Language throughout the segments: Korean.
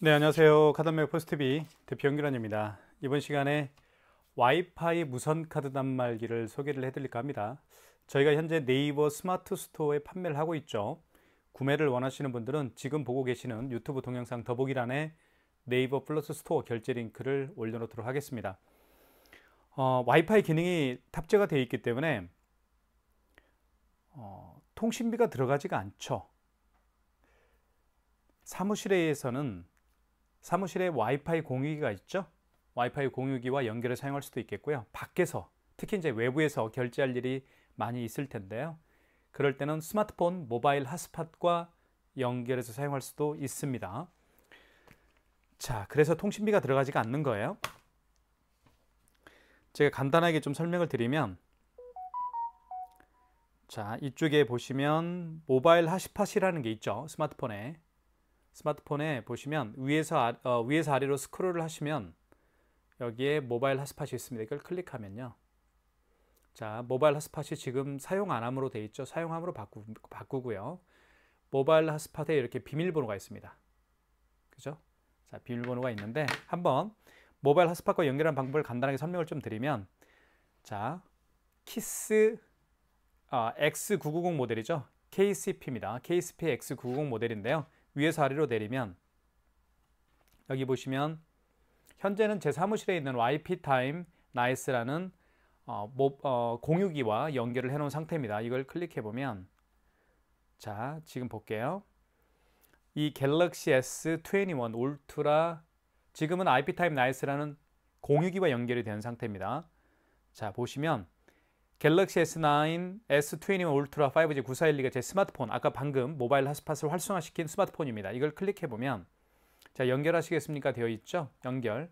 네, 안녕하세요. 카드메어 포스트비 대표 연결원입니다. 이번 시간에 와이파이 무선 카드 단말기를 소개를 해드릴까 합니다. 저희가 현재 네이버 스마트 스토어에 판매를 하고 있죠. 구매를 원하시는 분들은 지금 보고 계시는 유튜브 동영상 더보기란에 네이버 플러스 스토어 결제 링크를 올려놓도록 하겠습니다. 와이파이 기능이 탑재가 되어 있기 때문에 통신비가 들어가지가 않죠. 사무실에 와이파이 공유기가 있죠. 와이파이 공유기와 연결해 사용할 수도 있겠고요. 밖에서 특히 이제 외부에서 결제할 일이 많이 있을 텐데요. 그럴 때는 스마트폰 모바일 핫스팟과 연결해서 사용할 수도 있습니다. 자, 그래서 통신비가 들어가지가 않는 거예요. 제가 간단하게 좀 설명을 드리면, 자, 이쪽에 보시면 모바일 핫스팟이라는 게 있죠. 스마트폰에 보시면 위에서 아래로 스크롤을 하시면 여기에 모바일 핫스팟이 있습니다. 이걸 클릭하면요. 자, 모바일 핫스팟이 지금 사용 안 함으로 되어 있죠. 사용함으로 바꾸고요. 모바일 핫스팟에 이렇게 비밀번호가 있습니다. 그죠? 자, 비밀번호가 있는데 한번 모바일 핫스팟과 연결하는 방법을 간단하게 설명을 좀 드리면, 자, 키스 X990 모델이죠. KCP입니다. KCP X990 모델인데요. 위에서 아래로 내리면 여기 보시면 현재는 제 사무실에 있는 와이파이 나이스라는 공유기와 연결을 해 놓은 상태입니다. 이걸 클릭해 보면, 자, 지금 볼게요. 이 갤럭시 S21 울트라, 지금은 와이파이 나이스라는 공유기와 연결이 된 상태입니다. 자, 보시면 갤럭시 S9, S21 울트라 5G 9412가 제 스마트폰, 아까 방금 모바일 핫스팟을 활성화시킨 스마트폰입니다. 이걸 클릭해보면, 자, 연결하시겠습니까? 되어 있죠? 연결.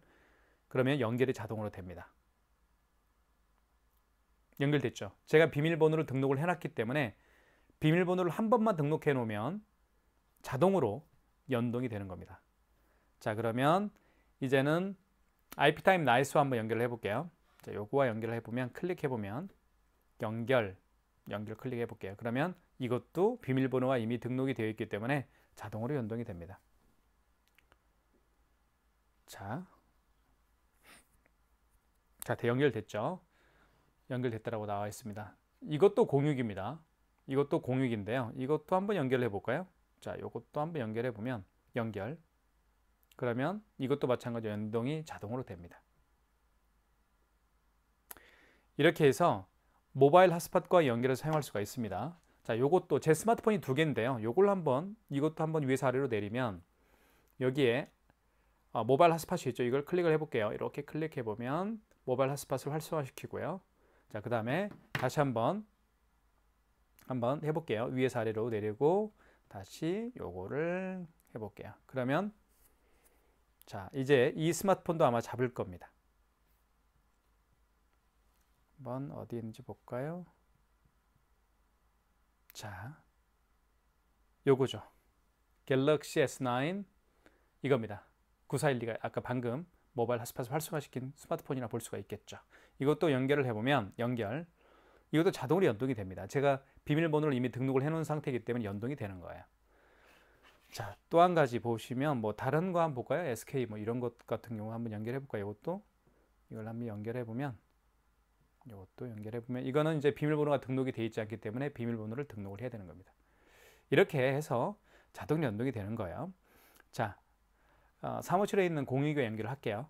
그러면 연결이 자동으로 됩니다. 연결됐죠? 제가 비밀번호를 등록을 해놨기 때문에 비밀번호를 한 번만 등록해 놓으면 자동으로 연동이 되는 겁니다. 자, 그러면 이제는 IP타임 나이스와 한번 연결을 해볼게요. 자, 요거와 연결을 해보면, 클릭해보면 연결 클릭해 볼게요. 그러면 이것도 비밀번호가 이미 등록이 되어 있기 때문에 자동으로 연동이 됩니다. 자, 연결됐죠? 연결됐다라고 나와 있습니다. 이것도 공유기입니다. 이것도 공유기인데요. 이것도 한번 연결해 볼까요? 자, 이것도 한번 연결해 보면 연결. 그러면 이것도 마찬가지로 연동이 자동으로 됩니다. 이렇게 해서 모바일 핫스팟과 연결해서 사용할 수가 있습니다. 자, 요것도 제 스마트폰이 두 개인데요. 이것도 한번 위에서 아래로 내리면 여기에 모바일 핫스팟이 있죠. 이걸 클릭을 해볼게요. 이렇게 클릭해 보면 모바일 핫스팟을 활성화시키고요. 자, 그 다음에 다시 한번 해볼게요. 위에서 아래로 내리고 다시 요거를 해볼게요. 그러면 자, 이제 이 스마트폰도 아마 잡을 겁니다. 한번 어디 있는지 볼까요? 자, 요거죠. 갤럭시 S9 이겁니다. 9412가 아까 방금 모바일 핫스팟을 활성화시킨 스마트폰이라 볼 수가 있겠죠. 이것도 연결을 해보면 이것도 자동으로 연동이 됩니다. 제가 비밀번호를 이미 등록을 해놓은 상태이기 때문에 연동이 되는 거예요. 자, 또 한 가지 보시면 뭐 다른 거 한번 볼까요? SK 뭐 이런 것 같은 경우 한번 연결해 볼까요? 이걸 한번 연결해 보면 이것도 연결해 보면 이거는 이제 비밀번호가 등록이 되어 있지 않기 때문에 비밀번호를 등록을 해야 되는 겁니다. 이렇게 해서 자동 연동이 되는 거예요. 자, 사무실에 있는 공유기와 연결을 할게요.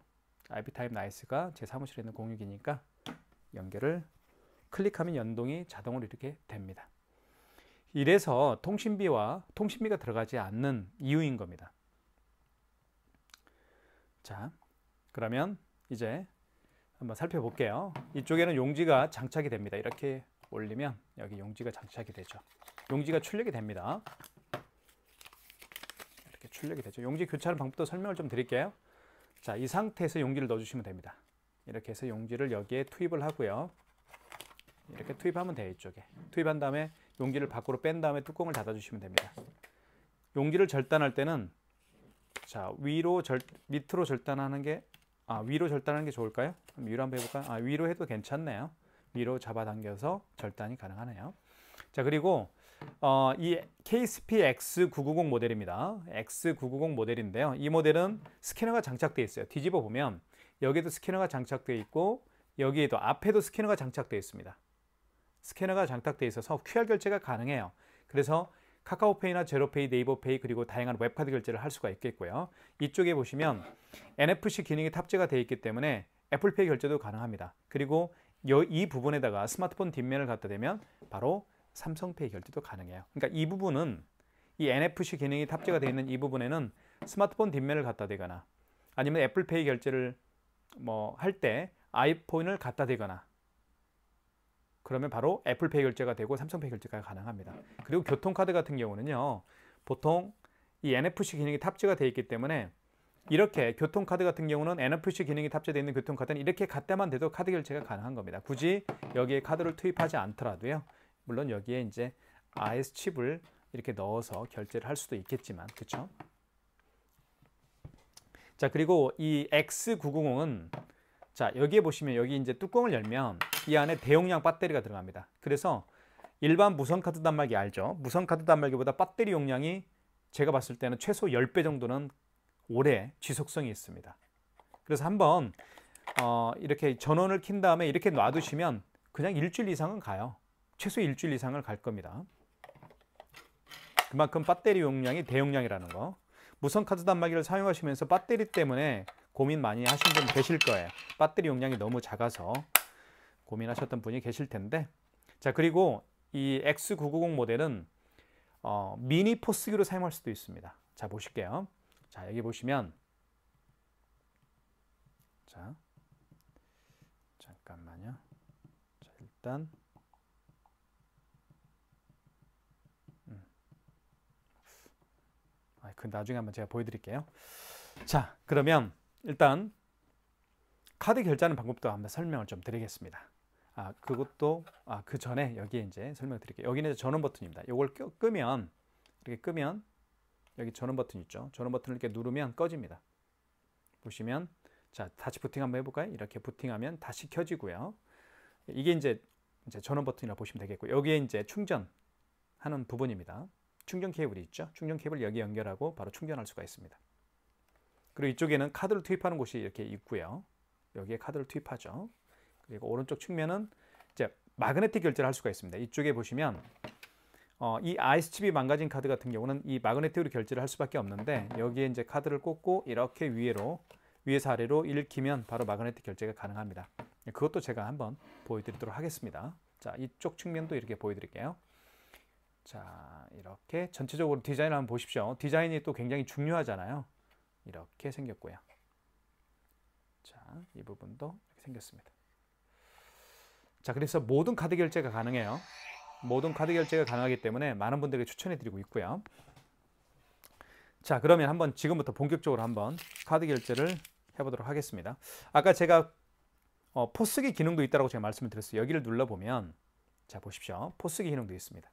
IP타임 나이스가 제 사무실에 있는 공유기니까 연결을 클릭하면 연동이 자동으로 이렇게 됩니다. 이래서 통신비가 들어가지 않는 이유인 겁니다. 자, 그러면 이제 한번 살펴볼게요. 이쪽에는 용지가 장착이 됩니다. 이렇게 올리면 여기 용지가 장착이 되죠. 용지가 출력이 됩니다. 이렇게 출력이 되죠. 용지 교체하는 방법도 설명을 좀 드릴게요. 자, 이 상태에서 용지를 넣어주시면 됩니다. 이렇게 해서 용지를 여기에 투입을 하고요. 이렇게 투입하면 돼요. 이쪽에 투입한 다음에 용지를 밖으로 뺀 다음에 뚜껑을 닫아주시면 됩니다. 용지를 절단할 때는 자, 밑으로 절단하는 게 위로 절단하는 게 좋을까요? 위로 한번 해볼까요? 위로 해도 괜찮네요. 위로 잡아당겨서 절단이 가능하네요. 자, 그리고 이 KSP X990 모델입니다. X990 모델인데요. 이 모델은 스캐너가 장착되어 있어요. 뒤집어 보면 여기에도 스캐너가 장착되어 있고 여기에도 앞에도 스캐너가 장착되어 있습니다. 스캐너가 장착되어 있어서 QR 결제가 가능해요. 그래서 카카오페이나 제로페이, 네이버페이 그리고 다양한 웹카드 결제를 할 수가 있겠고요. 이쪽에 보시면 NFC 기능이 탑재가 되어 있기 때문에 애플페이 결제도 가능합니다. 그리고 이 부분에다가 스마트폰 뒷면을 갖다 대면 바로 삼성페이 결제도 가능해요. 그러니까 이 부분은 이 NFC 기능이 탑재가 되어 있는 이 부분에는 스마트폰 뒷면을 갖다 대거나 아니면 애플페이 결제를 뭐 할 때 아이폰을 갖다 대거나 그러면 바로 애플페이 결제가 되고 삼성페이 결제가 가능합니다. 그리고 교통카드 같은 경우는요. 보통 이 NFC 기능이 탑재가 되어 있기 때문에 이렇게 교통카드 같은 경우는 NFC 기능이 탑재되어 있는 교통카드는 이렇게 갖다만 대도 카드 결제가 가능한 겁니다. 굳이 여기에 카드를 투입하지 않더라도요. 물론 여기에 이제 IS 칩을 이렇게 넣어서 결제를 할 수도 있겠지만 그렇죠? 자, 그리고 이 X990은 자, 여기에 보시면 여기 이제 뚜껑을 열면 이 안에 대용량 배터리가 들어갑니다. 그래서 일반 무선 카드 단말기 알죠? 무선 카드 단말기보다 배터리 용량이 제가 봤을 때는 최소 10배 정도는 오래 지속성이 있습니다. 그래서 한번 이렇게 전원을 킨 다음에 이렇게 놔두시면 그냥 일주일 이상은 가요. 최소 일주일 이상을 갈 겁니다. 그만큼 배터리 용량이 대용량이라는 거. 무선 카드 단말기를 사용하시면서 배터리 때문에 고민 많이 하신 분 계실 거예요. 배터리 용량이 너무 작아서 고민하셨던 분이 계실 텐데 자, 그리고 이 X990 모델은 미니 포스기로 사용할 수도 있습니다. 자, 보실게요. 자, 여기 보시면 자, 잠깐만요. 자, 일단 그 나중에 한번 제가 보여드릴게요. 자, 그러면 일단 카드 결제하는 방법도 한번 설명을 좀 드리겠습니다. 그것도 그 전에 여기에 이제 설명드릴게요. 여기는 전원 버튼입니다. 이걸 끄면 이렇게 끄면 여기 전원 버튼 있죠. 전원 버튼을 이렇게 누르면 꺼집니다. 보시면 자, 다시 부팅 한번 해볼까요? 이렇게 부팅하면 다시 켜지고요. 이게 이제 전원 버튼이라고 보시면 되겠고 여기에 이제 충전하는 부분입니다. 충전 케이블이 있죠. 충전 케이블 여기 연결하고 바로 충전할 수가 있습니다. 그리고 이쪽에는 카드를 투입하는 곳이 이렇게 있고요. 여기에 카드를 투입하죠. 그리고 오른쪽 측면은 이제 마그네틱 결제를 할 수가 있습니다. 이쪽에 보시면 이 IS 칩이 망가진 카드 같은 경우는 이 마그네틱으로 결제를 할 수밖에 없는데 여기에 이제 카드를 꽂고 이렇게 위에서 아래로 읽히면 바로 마그네틱 결제가 가능합니다. 그것도 제가 한번 보여드리도록 하겠습니다. 자, 이쪽 측면도 이렇게 보여드릴게요. 자, 이렇게 전체적으로 디자인을 한번 보십시오. 디자인이 또 굉장히 중요하잖아요. 이렇게 생겼고요. 자, 이 부분도 이렇게 생겼습니다. 자, 그래서 모든 카드 결제가 가능해요. 모든 카드 결제가 가능하기 때문에 많은 분들에게 추천해 드리고 있고요. 자, 그러면 한번 지금부터 본격적으로 한번 카드 결제를 해보도록 하겠습니다. 아까 제가 포스기 기능도 있다고 제가 말씀을 드렸어요. 여기를 눌러보면 자, 보십시오. 포스기 기능도 있습니다.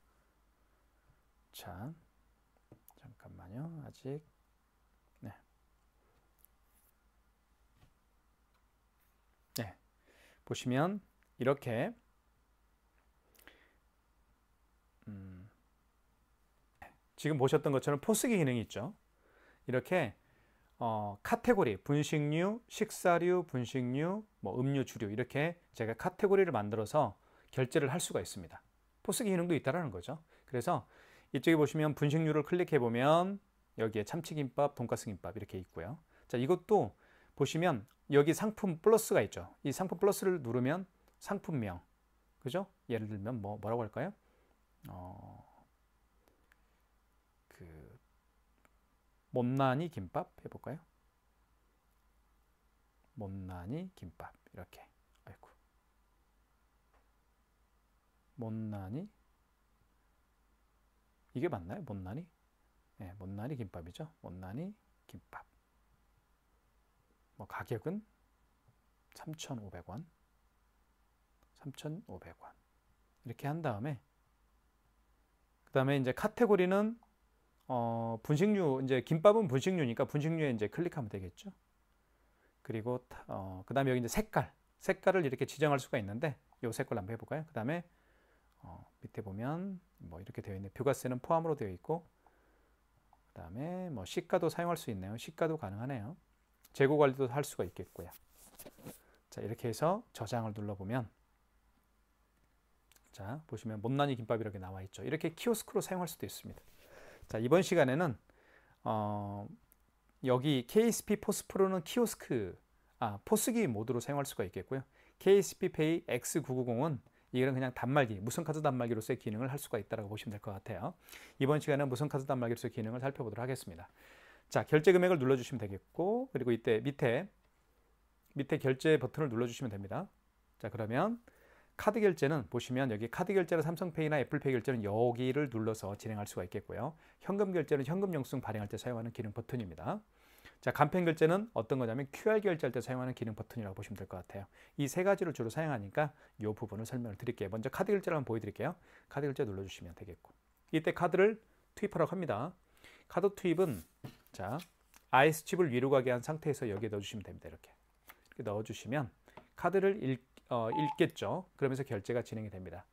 자, 잠깐만요. 아직 네, 보시면 이렇게 지금 보셨던 것처럼 포스기 기능이 있죠. 이렇게 카테고리, 분식류, 식사류, 분식류, 뭐 음료, 주류 이렇게 제가 카테고리를 만들어서 결제를 할 수가 있습니다. 포스기 기능도 있다라는 거죠. 그래서 이쪽에 보시면 분식류를 클릭해 보면 여기에 참치김밥, 돈가스김밥 이렇게 있고요. 자, 이것도 보시면 여기 상품 플러스가 있죠. 이 상품 플러스를 누르면 상품명, 그죠? 예를 들면 뭐라고 할까요? 못난이 김밥 해볼까요? 못난이 김밥 이렇게. 아이고. 못난이 이게 맞나요? 못난이? 네, 못난이 김밥이죠. 못난이 김밥. 뭐 가격은 3,500원. 3,500원. 이렇게 한 다음에 그다음에 이제 카테고리는 분식류, 이제 김밥은 분식류니까 분식류에 이제 클릭하면 되겠죠. 그리고 그다음에 여기 이제 색깔을 이렇게 지정할 수가 있는데 이 색깔 한번 해볼까요? 그다음에 밑에 보면 뭐 이렇게 되어 있네. 부가세는 포함으로 되어 있고, 그다음에 뭐 시가도 사용할 수 있네요. 시가도 가능하네요. 재고 관리도 할 수가 있겠고요. 자, 이렇게 해서 저장을 눌러보면, 자, 보시면 못난이 김밥 이렇게 나와 있죠. 이렇게 키오스크로 사용할 수도 있습니다. 자, 이번 시간에는 여기 KSP 포스프로는 키오스크, 포스기 모드로 사용할 수가 있겠고요. KSP 페이 X990은 이거는 그냥 단말기, 무선카드 단말기로서의 기능을 할 수가 있다고 보시면 될 것 같아요. 이번 시간에는 무선카드 단말기로서의 기능을 살펴보도록 하겠습니다. 자, 결제 금액을 눌러주시면 되겠고, 그리고 이때 밑에 결제 버튼을 눌러주시면 됩니다. 자, 그러면 카드 결제는 보시면 여기 카드 결제는 삼성페이나 애플페이 결제는 여기를 눌러서 진행할 수가 있겠고요. 현금 결제는 현금 영수증 발행할 때 사용하는 기능 버튼입니다. 자, 간편 결제는 어떤 거냐면 QR 결제할 때 사용하는 기능 버튼이라고 보시면 될 것 같아요. 이 세 가지를 주로 사용하니까 이 부분을 설명을 드릴게요. 먼저 카드 결제를 한번 보여드릴게요. 카드 결제 눌러주시면 되겠고, 이때 카드를 투입하라고 합니다. 카드 투입은 자, IS칩을 위로 가게 한 상태에서 여기에 넣어주시면 됩니다. 이렇게 넣어주시면 카드를 읽겠죠. 그러면서 결제가 진행이 됩니다.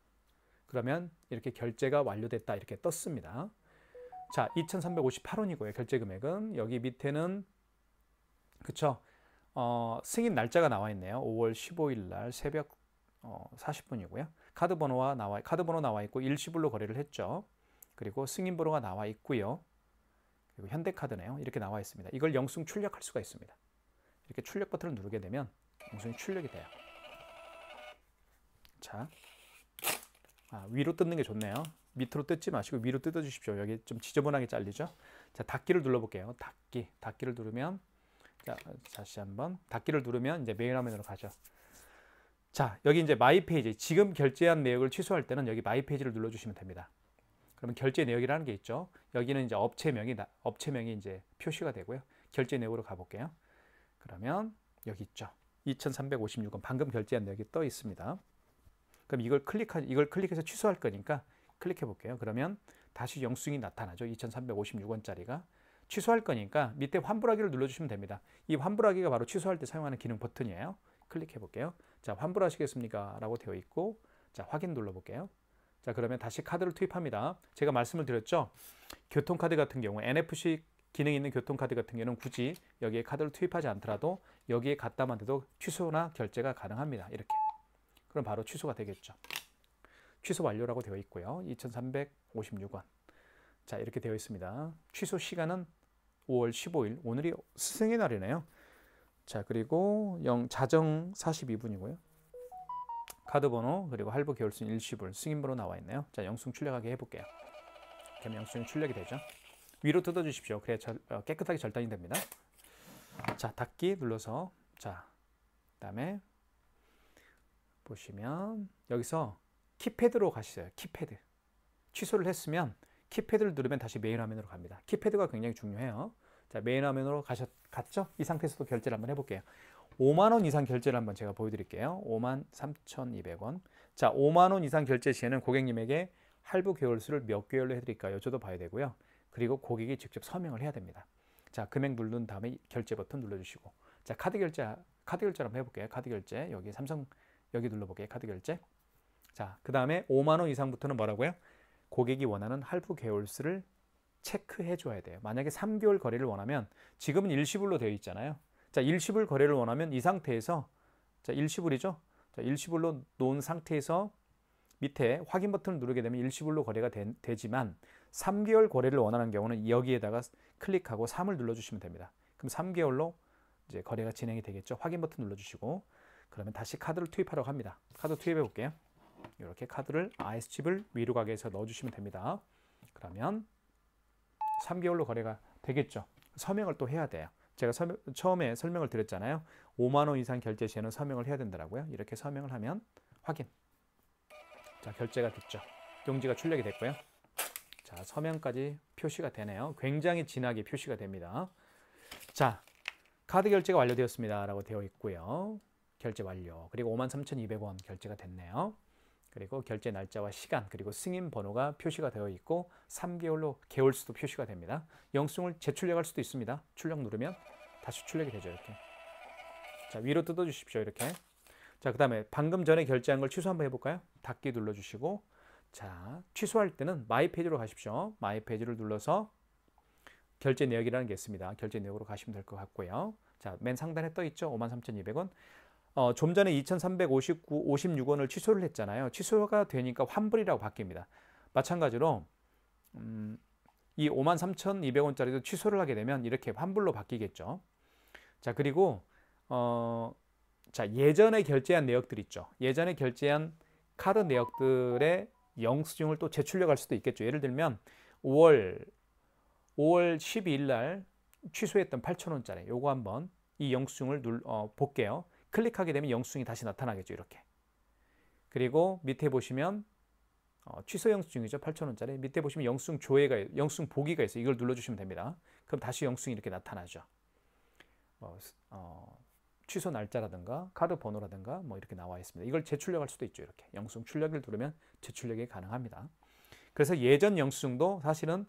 그러면 이렇게 결제가 완료됐다 이렇게 떴습니다. 자, 2,358원이고요. 결제 금액은 여기 밑에는 그쵸? 승인 날짜가 나와 있네요. 5월 15일 날 새벽 40분이고요. 카드 번호 나와 있고 일시불로 거래를 했죠. 그리고 승인 번호가 나와 있고요. 그리고 현대카드네요. 이렇게 나와 있습니다. 이걸 영수증 출력할 수가 있습니다. 이렇게 출력 버튼을 누르게 되면 영수증이 출력이 돼요. 자, 위로 뜯는 게 좋네요. 밑으로 뜯지 마시고 위로 뜯어 주십시오. 여기 좀 지저분하게 잘리죠. 자, 닫기를 눌러볼게요. 닫기를 누르면, 자, 다시 한번 닫기를 누르면 이제 메일 화면으로 가죠. 자, 여기 이제 마이 페이지, 지금 결제한 내역을 취소할 때는 여기 마이 페이지를 눌러주시면 됩니다. 그러면 결제 내역이라는 게 있죠. 여기는 이제 업체명이 이제 표시가 되고요. 결제 내역으로 가볼게요. 그러면 여기 있죠. 2,356원 방금 결제한 내역이 떠 있습니다. 그럼 이걸 클릭해서 취소할 거니까 클릭해 볼게요. 그러면 다시 영수증이 나타나죠. 2,356원짜리가 취소할 거니까 밑에 환불하기를 눌러주시면 됩니다. 이 환불하기가 바로 취소할 때 사용하는 기능 버튼이에요. 클릭해 볼게요. 자, 환불하시겠습니까? 라고 되어 있고, 자, 확인 눌러볼게요. 자, 그러면 다시 카드를 투입합니다. 제가 말씀을 드렸죠. 교통카드 같은 경우 NFC 기능이 있는 교통카드 같은 경우는 굳이 여기에 카드를 투입하지 않더라도 여기에 갖다만 대도 취소나 결제가 가능합니다. 이렇게. 그럼 바로 취소가 되겠죠. 취소 완료라고 되어 있고요. 2,356원. 자, 이렇게 되어 있습니다. 취소 시간은 5월 15일. 오늘이 스승의 날이네요. 자, 그리고 자정 42분이고요. 카드 번호, 그리고 할부 계열순 일시불, 승인 번호 나와 있네요. 자, 영수증 출력하게 해볼게요. 그러면 영수증 출력이 되죠. 위로 뜯어 주십시오. 그래야 깨끗하게 절단이 됩니다. 자, 닫기 눌러서, 자, 그다음에 보시면 여기서 키패드로 가시죠. 키패드. 취소를 했으면 키패드를 누르면 다시 메인 화면으로 갑니다. 키패드가 굉장히 중요해요. 자, 메인 화면으로 갔죠? 이 상태에서도 결제를 한번 해볼게요. 5만 원 이상 결제를 한번 제가 보여드릴게요. 53,200원. 자, 5만 원 이상 결제 시에는 고객님에게 할부 개월수를 몇 개월로 해드릴까요? 여쭤도 봐야 되고요. 그리고 고객이 직접 서명을 해야 됩니다. 자, 금액 누른 다음에 결제 버튼 눌러주시고, 자, 카드 결제 한번 해볼게요. 카드 결제 여기 삼성 여기 눌러볼게요. 카드 결제. 자, 그 다음에 5만 원 이상부터는 뭐라고요? 고객이 원하는 할부 개월수를 체크해 줘야 돼요. 만약에 3개월 거래를 원하면, 지금은 일시불로 되어 있잖아요. 자, 일시불 거래를 원하면 이 상태에서, 자, 일시불이죠. 자, 일시불로 놓은 상태에서 밑에 확인 버튼을 누르게 되면 일시불로 거래가 되지만 3개월 거래를 원하는 경우는 여기에다가 클릭하고 3을 눌러주시면 됩니다. 그럼 3개월로 이제 거래가 진행이 되겠죠. 확인 버튼 눌러주시고, 그러면 다시 카드를 투입하라고 합니다. 카드 투입해 볼게요. 이렇게 카드를 IS칩을 위로 가게 해서 넣어주시면 됩니다. 그러면 3개월로 거래가 되겠죠. 서명을 또 해야 돼요. 제가 처음에 설명을 드렸잖아요. 5만 원 이상 결제 시에는 서명을 해야 된다고요. 이렇게 서명을 하면 확인. 자, 결제가 됐죠. 용지가 출력이 됐고요. 자, 서명까지 표시가 되네요. 굉장히 진하게 표시가 됩니다. 자, 카드 결제가 완료되었습니다. 라고 되어 있고요. 결제 완료. 그리고 53,200원 결제가 됐네요. 그리고 결제 날짜와 시간, 그리고 승인 번호가 표시가 되어 있고 3개월로 개월수도 표시가 됩니다. 영수증을 재출력할 수도 있습니다. 출력 누르면 다시 출력이 되죠. 이렇게. 자, 위로 뜯어 주십시오. 이렇게. 자, 그 다음에 방금 전에 결제한 걸 취소 한번 해볼까요? 닫기 눌러주시고, 자, 취소할 때는 마이 페이지로 가십시오. 마이 페이지를 눌러서 결제 내역이라는 게 있습니다. 결제 내역으로 가시면 될 것 같고요. 자, 맨 상단에 떠 있죠. 53,200원. 좀 전에 2,356원을 취소를 했잖아요. 취소가 되니까 환불이라고 바뀝니다. 마찬가지로 이 53,200원짜리도 취소를 하게 되면 이렇게 환불로 바뀌겠죠. 자, 그리고 자, 예전에 결제한 내역들 있죠. 예전에 결제한 카드 내역들의 영수증을 또 재출력할 수도 있겠죠. 예를 들면 5월 12일 날 취소했던 8,000원짜리 요거 한번 이 영수증을 볼게요. 클릭하게 되면 영수증이 다시 나타나겠죠. 이렇게. 그리고 밑에 보시면 취소 영수증이죠. 8,000원짜리. 밑에 보시면 영수증 보기가 있어요. 이걸 눌러주시면 됩니다. 그럼 다시 영수증이 이렇게 나타나죠. 취소 날짜라든가 카드 번호라든가 뭐 이렇게 나와 있습니다. 이걸 재출력할 수도 있죠. 이렇게 영수증 출력을 누르면 재출력이 가능합니다. 그래서 예전 영수증도 사실은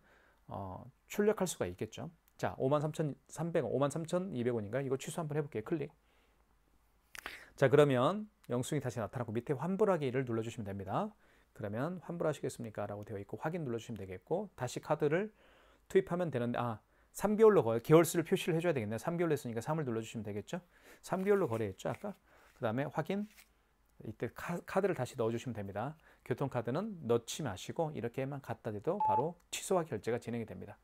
출력할 수가 있겠죠. 자, 53,300원, 53,200원인가? 이거 취소 한번 해볼게요. 클릭. 자, 그러면 영수증이 다시 나타나고 밑에 환불하기를 눌러주시면 됩니다. 그러면 환불하시겠습니까? 라고 되어 있고 확인 눌러주시면 되겠고 다시 카드를 투입하면 되는데 3개월로 개월수를 표시를 해줘야 되겠네요. 3개월 했으니까 3을 눌러주시면 되겠죠. 3개월로 거래했죠. 아까. 그 다음에 확인. 이때 카드를 다시 넣어주시면 됩니다. 교통카드는 넣지 마시고 이렇게만 갖다 대도 바로 취소와 결제가 진행이 됩니다.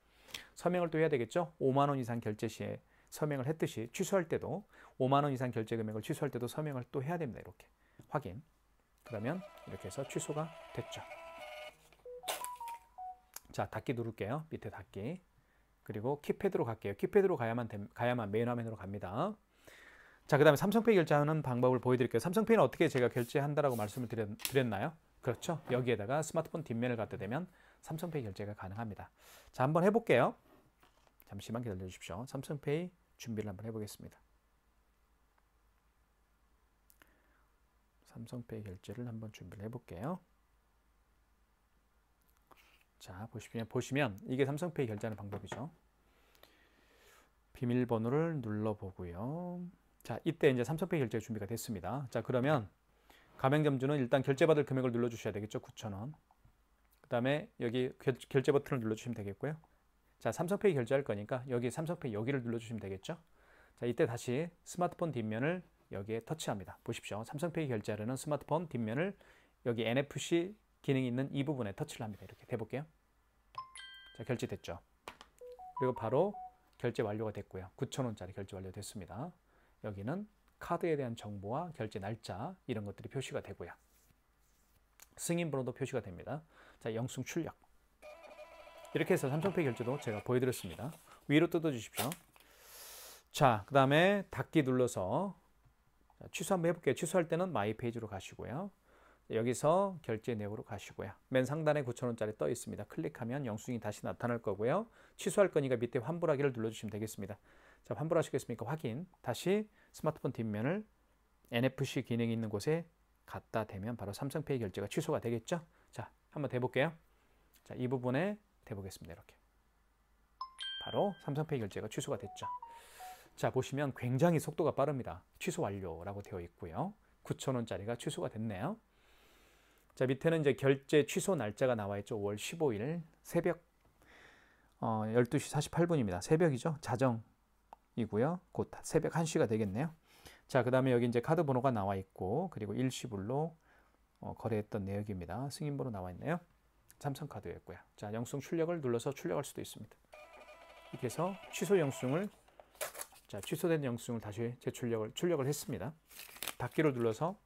서명을 또 해야 되겠죠. 5만 원 이상 결제 시에 서명을 했듯이 취소할 때도 5만 원 이상 결제 금액을 취소할 때도 서명을 또 해야 됩니다. 이렇게 확인. 그러면 이렇게 해서 취소가 됐죠. 자, 닫기 누를게요. 밑에 닫기. 그리고 키패드로 갈게요. 키패드로 가야만 메인 화면으로 갑니다. 자, 그 다음에 삼성페이 결제하는 방법을 보여드릴게요. 삼성페이는 어떻게 제가 결제한다라고 말씀을 드렸나요? 그렇죠. 여기에다가 스마트폰 뒷면을 갖다 대면 삼성페이 결제가 가능합니다. 자, 한번 해볼게요. 잠시만 기다려 주십시오. 삼성페이 준비를 한번 해보겠습니다. 삼성페이 결제를 한번 준비를 해볼게요. 자, 보시면 이게 삼성페이 결제하는 방법이죠. 비밀번호를 눌러보고요. 자, 이때 이제 삼성페이 결제 준비가 됐습니다. 자, 그러면 가맹점주는 일단 결제받을 금액을 눌러주셔야 되겠죠. 9,000원. 그 다음에 여기 결제 버튼을 눌러주시면 되겠고요. 자, 삼성페이 결제할 거니까 여기 삼성페이 여기를 눌러주시면 되겠죠. 자, 이때 다시 스마트폰 뒷면을 여기에 터치합니다. 보십시오. 삼성페이 결제하려는 스마트폰 뒷면을 여기 NFC 기능이 있는 이 부분에 터치를 합니다. 이렇게 대볼게요. 자, 결제됐죠. 그리고 바로 결제 완료가 됐고요. 9,000원짜리 결제 완료됐습니다. 여기는 카드에 대한 정보와 결제 날짜 이런 것들이 표시가 되고요. 승인 번호도 표시가 됩니다. 자, 영수증 출력. 이렇게 해서 삼성페이 결제도 제가 보여드렸습니다. 위로 뜯어 주십시오. 자, 그 다음에 닫기 눌러서 취소 한번 해볼게요. 취소할 때는 마이 페이지로 가시고요. 여기서 결제 내역으로 가시고요. 맨 상단에 9,000원짜리 떠 있습니다. 클릭하면 영수증이 다시 나타날 거고요. 취소할 거니까 밑에 환불하기를 눌러주시면 되겠습니다. 자, 환불하시겠습니까? 확인. 다시 스마트폰 뒷면을 NFC 기능이 있는 곳에 갖다 대면 바로 삼성페이 결제가 취소가 되겠죠? 자, 한번 대볼게요. 자, 이 부분에 대보겠습니다. 이렇게. 바로 삼성페이 결제가 취소가 됐죠. 자, 보시면 굉장히 속도가 빠릅니다. 취소 완료라고 되어 있고요. 9,000원짜리가 취소가 됐네요. 자, 밑에는 이제 결제 취소 날짜가 나와 있죠. 5월 15일 새벽 12시 48분입니다. 새벽이죠. 자정이고요. 곧 새벽 1시가 되겠네요. 자, 그 다음에 여기 이제 카드 번호가 나와 있고 그리고 일시불로 거래했던 내역입니다. 승인번호 나와 있네요. 삼성카드였고요. 자, 영수증 출력을 눌러서 출력할 수도 있습니다. 이렇게 해서 취소 영수증을 취소된 영수증을 다시 출력을 했습니다. 닫기를 눌러서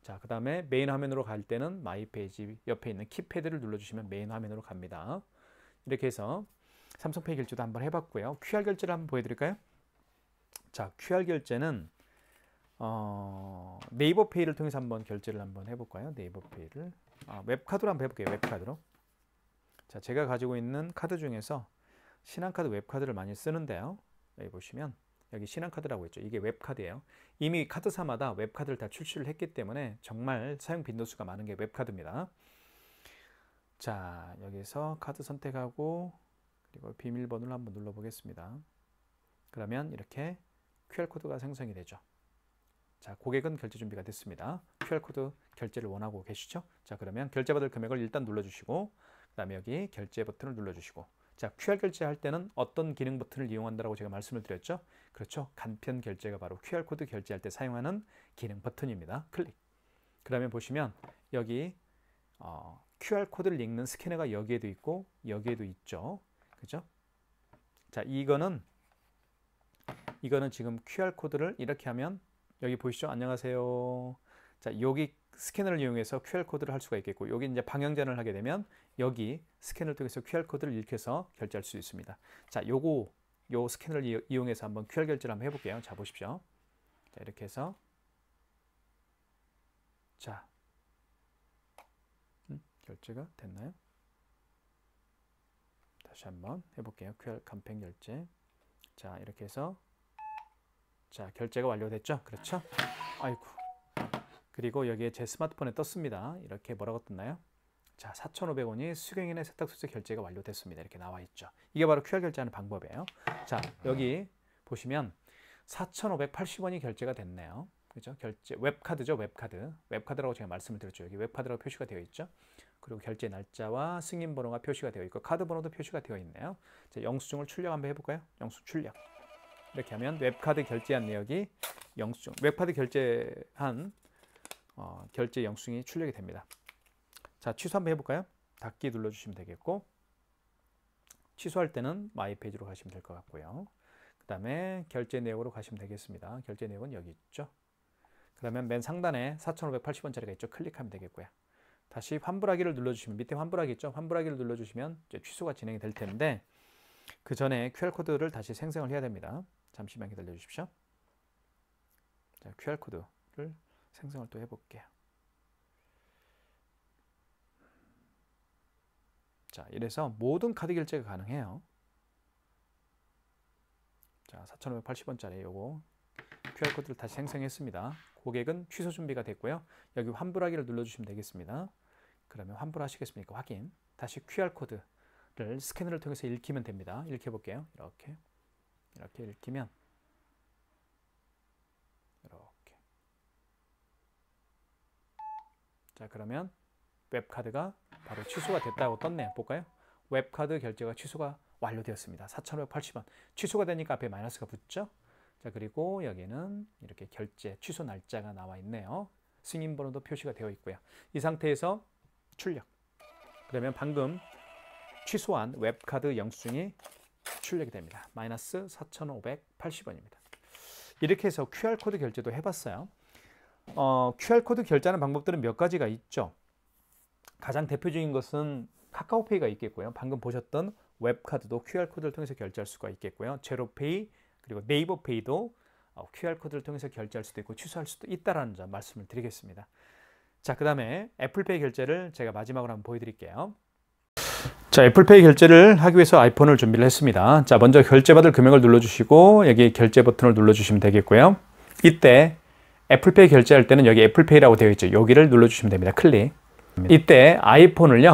자, 그 다음에 메인 화면으로 갈 때는 마이 페이지 옆에 있는 키패드를 눌러주시면 메인 화면으로 갑니다. 이렇게 해서 삼성페이 결제도 한번 해봤고요. QR 결제를 한번 보여드릴까요? 자, QR 결제는 네이버페이를 통해서 한번 결제를 한번 해볼까요? 네이버페이를 웹카드로 한번 해볼게요. 웹카드로. 자, 제가 가지고 있는 카드 중에서 신한카드 웹카드를 많이 쓰는데요. 여기 보시면 여기 신한카드라고 있죠. 이게 웹카드예요. 이미 카드사마다 웹카드를 다 출시를 했기 때문에 정말 사용 빈도수가 많은 게 웹카드입니다. 자, 여기서 카드 선택하고 그리고 비밀번호를 한번 눌러보겠습니다. 그러면 이렇게 QR코드가 생성이 되죠. 자, 고객은 결제 준비가 됐습니다. QR코드 결제를 원하고 계시죠? 자, 그러면 결제받을 금액을 일단 눌러주시고 그 다음에 여기 결제 버튼을 눌러주시고 자, QR 결제할 때는 어떤 기능 버튼을 이용한다고 제가 말씀을 드렸죠? 그렇죠? 간편 결제가 바로 QR코드 결제할 때 사용하는 기능 버튼입니다. 클릭. 그러면 보시면 여기 QR코드를 읽는 스캐너가 여기에도 있고 여기에도 있죠. 그죠? 자, 이거는 지금 QR코드를 이렇게 하면 여기 보이시죠? 안녕하세요. 자, 여기 스캐너를 이용해서 QR코드를 할 수가 있겠고 여기 이제 방향전을 하게 되면 여기 스캐너를 통해서 QR코드를 읽혀서 결제할 수 있습니다. 자, 요 스캐너를 이용해서 한번 QR 결제를 한번 해볼게요. 자, 보십시오. 자, 이렇게 해서 자, 결제가 됐나요? 다시 한번 해볼게요. QR 간편 결제. 자, 이렇게 해서 자, 결제가 완료됐죠? 그렇죠? 아이고. 그리고 여기에 제 스마트폰에 떴습니다. 이렇게 뭐라고 떴나요? 자, 4,500원이 수경인의 세탁소에서 결제가 완료됐습니다. 이렇게 나와 있죠. 이게 바로 QR 결제하는 방법이에요. 자, 여기 보시면 4,580원이 결제가 됐네요. 그죠? 결제 웹카드죠, 웹카드. 웹카드라고 제가 말씀을 드렸죠. 여기 웹카드라고 표시가 되어 있죠. 그리고 결제 날짜와 승인 번호가 표시가 되어 있고 카드 번호도 표시가 되어 있네요. 자, 영수증을 출력 한번 해볼까요? 영수증 출력. 이렇게 하면 웹카드 결제한 내역이 영수증, 웹카드 결제한 결제 영수증이 출력이 됩니다. 자, 취소 한번 해볼까요? 닫기 눌러주시면 되겠고 취소할 때는 마이 페이지로 가시면 될 것 같고요. 그 다음에 결제 내역으로 가시면 되겠습니다. 결제 내역은 여기 있죠. 그러면 맨 상단에 4,580원짜리가 있죠. 클릭하면 되겠고요. 다시 환불하기를 눌러주시면 밑에 환불하기 있죠. 환불하기를 눌러주시면 이제 취소가 진행이 될 텐데 그 전에 QR코드를 다시 생성을 해야 됩니다. 잠시만 기다려 주십시오. 자, QR코드를 생성을 또 해볼게요. 자, 이래서 모든 카드 결제가 가능해요. 자, 4,580원짜리 요거 QR코드를 다시 생성했습니다. 고객은 취소 준비가 됐고요. 여기 환불하기를 눌러주시면 되겠습니다. 그러면 환불하시겠습니까? 확인. 다시 QR코드를 스캐너를 통해서 읽히면 됩니다. 읽혀볼게요. 이렇게 읽히면 이렇게. 자, 그러면 웹카드가 바로 취소가 됐다고 떴네요. 볼까요? 웹카드 결제가 취소가 완료되었습니다. 4,580원. 취소가 되니까 앞에 마이너스가 붙죠? 자, 그리고 여기는 이렇게 결제 취소 날짜가 나와 있네요. 승인 번호도 표시가 되어 있고요. 이 상태에서 출력. 그러면 방금 취소한 웹카드 영수증이 출력이 됩니다. 마이너스 4,580원입니다. 이렇게 해서 QR코드 결제도 해봤어요. QR코드 결제하는 방법들은 몇 가지가 있죠. 가장 대표적인 것은 카카오페이가 있겠고요. 방금 보셨던 웹카드도 QR코드를 통해서 결제할 수가 있겠고요. 제로페이 그리고 네이버페이도 QR코드를 통해서 결제할 수도 있고 취소할 수도 있다는 점 말씀을 드리겠습니다. 자, 그 다음에 애플페이 결제를 제가 마지막으로 한번 보여드릴게요. 자, 애플페이 결제를 하기 위해서 아이폰을 준비를 했습니다. 자, 먼저 결제받을 금액을 눌러주시고 여기 결제 버튼을 눌러주시면 되겠고요. 이때 애플페이 결제할 때는 여기 애플페이라고 되어 있죠. 여기를 눌러주시면 됩니다. 클릭. 이때 아이폰을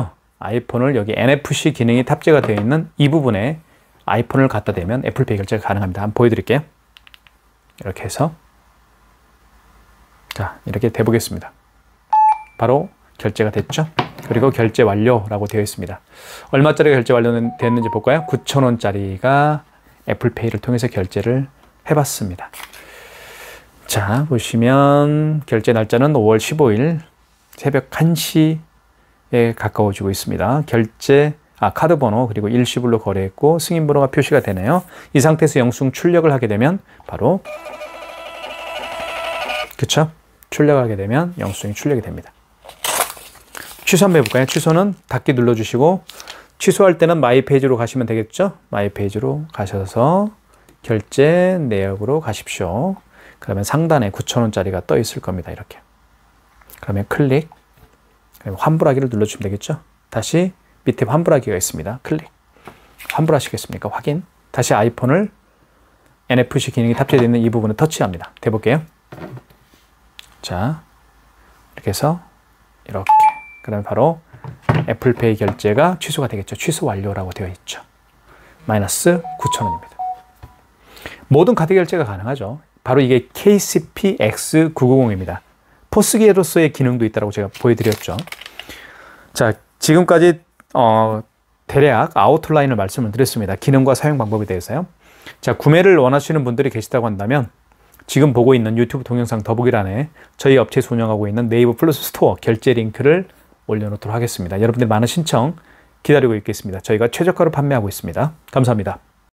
여기 NFC 기능이 탑재가 되어 있는 이 부분에 아이폰을 갖다 대면 애플페이 결제가 가능합니다. 한번 보여드릴게요. 이렇게 해서 자, 이렇게 대보겠습니다. 바로 결제가 됐죠. 그리고 결제 완료라고 되어 있습니다. 얼마짜리가 결제 완료됐는지 볼까요? 9,000원짜리가 애플페이를 통해서 결제를 해봤습니다. 자, 보시면 결제 날짜는 5월 15일 새벽 1시에 가까워지고 있습니다. 카드 번호 그리고 일시불로 거래했고 승인 번호가 표시가 되네요. 이 상태에서 영수증 출력을 하게 되면 바로 그쵸? 출력하게 되면 영수증이 출력이 됩니다. 취소 한번 해볼까요? 취소는 닫기 눌러주시고 취소할 때는 마이 페이지로 가시면 되겠죠? 마이 페이지로 가셔서 결제 내역으로 가십시오. 그러면 상단에 9,000원짜리가 떠 있을 겁니다. 이렇게. 그러면 클릭. 환불하기를 눌러주시면 되겠죠? 다시 밑에 환불하기가 있습니다. 클릭. 환불하시겠습니까? 확인. 다시 아이폰을 NFC 기능이 탑재되어 있는 이 부분을 터치합니다. 대볼게요. 자, 이렇게 해서 이렇게. 그러면 바로 애플페이 결제가 취소가 되겠죠. 취소 완료라고 되어 있죠. 마이너스 9,000원입니다. 모든 카드 결제가 가능하죠. 바로 이게 KCP-X990입니다. 포스기로서의 기능도 있다고 제가 보여드렸죠. 자, 지금까지 대략 아웃라인을 말씀을 드렸습니다. 기능과 사용 방법에 대해서요. 자, 구매를 원하시는 분들이 계시다고 한다면 지금 보고 있는 유튜브 동영상 더보기란에 저희 업체에서 운영하고 있는 네이버 플러스 스토어 결제 링크를 올려놓도록 하겠습니다. 여러분들 많은 신청 기다리고 있겠습니다. 저희가 최저가로 판매하고 있습니다. 감사합니다.